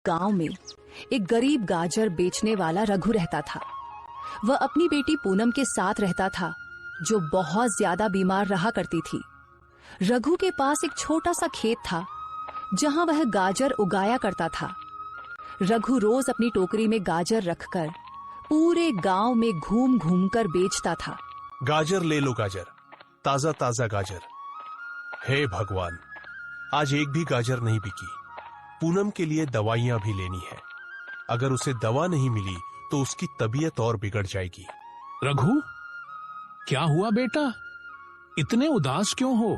गांव में एक गरीब गाजर बेचने वाला रघु रहता था। वह अपनी बेटी पूनम के साथ रहता था, जो बहुत ज्यादा बीमार रहा करती थी। रघु के पास एक छोटा सा खेत था, जहां वह गाजर उगाया करता था। रघु रोज अपनी टोकरी में गाजर रखकर पूरे गांव में घूम घूम कर बेचता था। गाजर ले लो गाजर, ताजा ताजा गाजर। हे भगवान, आज एक भी गाजर नहीं बिकी। पूनम के लिए दवाइयां भी लेनी है। अगर उसे दवा नहीं मिली तो उसकी तबीयत और बिगड़ जाएगी। रघु, क्या हुआ बेटा? इतने उदास क्यों हो?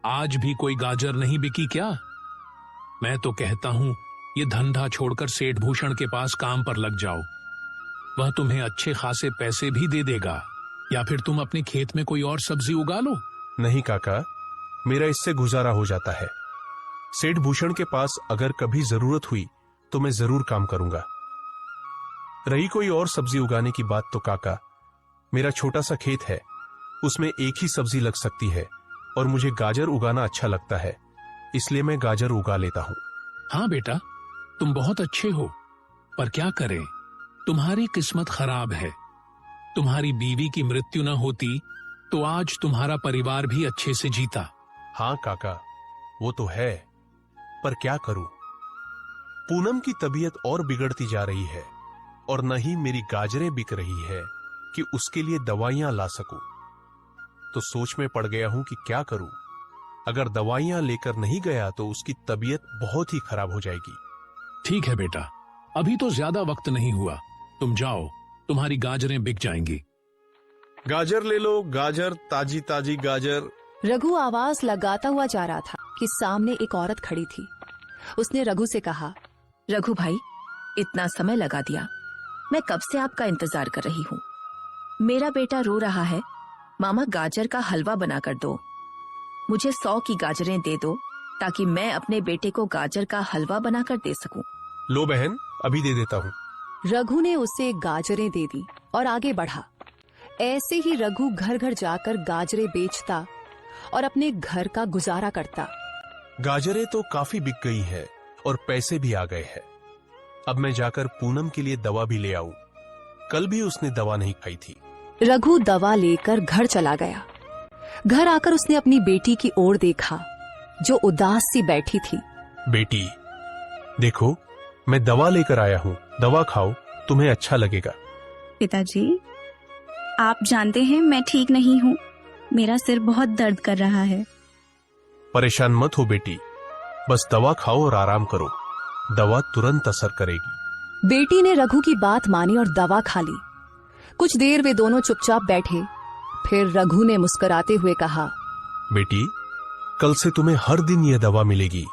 आज भी कोई गाजर नहीं बिकी क्या? मैं तो कहता हूं ये धंधा छोड़कर सेठ भूषण के पास काम पर लग जाओ। वह तुम्हें अच्छे खासे पैसे भी दे देगा। या फिर तुम अपने खेत में कोई और सब्जी उगा लो। नहीं काका, मेरा इससे गुजारा हो जाता है। सेठ भूषण के पास अगर कभी जरूरत हुई तो मैं जरूर काम करूंगा। रही कोई और सब्जी उगाने की बात तो काका, मेरा छोटा सा खेत है, उसमें एक ही सब्जी लग सकती है और मुझे गाजर उगाना अच्छा लगता है, इसलिए मैं गाजर उगा लेता हूं। हाँ बेटा, तुम बहुत अच्छे हो, पर क्या करें, तुम्हारी किस्मत खराब है। तुम्हारी बीवी की मृत्यु न होती तो आज तुम्हारा परिवार भी अच्छे से जीता। हाँ काका, वो तो है, पर क्या करूं? पूनम की तबीयत और बिगड़ती जा रही है और न ही मेरी गाजरें बिक रही है कि उसके लिए दवाइयां ला सकूं। तो सोच में पड़ गया हूं कि क्या करूं। अगर दवाइयां लेकर नहीं गया तो उसकी तबीयत बहुत ही खराब हो जाएगी। ठीक है बेटा, अभी तो ज्यादा वक्त नहीं हुआ, तुम जाओ, तुम्हारी गाजरें बिक जाएंगी। गाजर ले लो गाजर, ताजी ताजी गाजर। रघु आवाज लगाता हुआ जा रहा था कि सामने एक औरत खड़ी थी। उसने रघु से कहा, रघु भाई, इतना समय लगा दिया, मैं कब से आपका इंतजार कर रही हूँ। मेरा बेटा रो रहा है, मामा गाजर का हलवा बनाकर दो। मुझे 100 की गाजरें दे दो ताकि मैं अपने बेटे को गाजर का हलवा बनाकर दे सकूं। लो बहन, अभी दे देता हूँ। रघु ने उसे गाजरें दे दी और आगे बढ़ा। ऐसे ही रघु घर घर जाकर गाजरें बेचता और अपने घर का गुजारा करता। गाजरें तो काफी बिक गई है और पैसे भी आ गए हैं। अब मैं जाकर पूनम के लिए दवा भी ले आऊं। कल भी उसने दवा नहीं खाई थी। रघु दवा लेकर घर चला गया। घर आकर उसने अपनी बेटी की ओर देखा, जो उदास सी बैठी थी। बेटी, देखो, मैं दवा लेकर आया हूँ, दवा खाओ, तुम्हें अच्छा लगेगा। पिताजी, आप जानते हैं मैं ठीक नहीं हूँ, मेरा सिर बहुत दर्द कर रहा है। परेशान मत हो बेटी, बस दवा खाओ और आराम करो, दवा तुरंत असर करेगी। बेटी ने रघु की बात मानी और दवा खा ली। कुछ देर वे दोनों चुपचाप बैठे। फिर रघु ने मुस्कुराते हुए कहा, बेटी, कल से तुम्हें हर दिन यह दवा मिलेगी,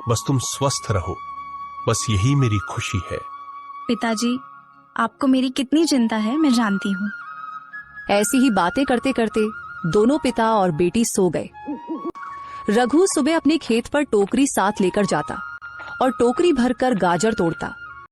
बस तुम स्वस्थ रहो, बस यही मेरी खुशी है। पिताजी, आपको मेरी कितनी चिंता है मैं जानती हूँ। ऐसी ही बातें करते करते दोनों पिता और बेटी सो गए। रघु सुबह अपने खेत पर टोकरी साथ लेकर जाता और टोकरी भरकर गाजर तोड़ता।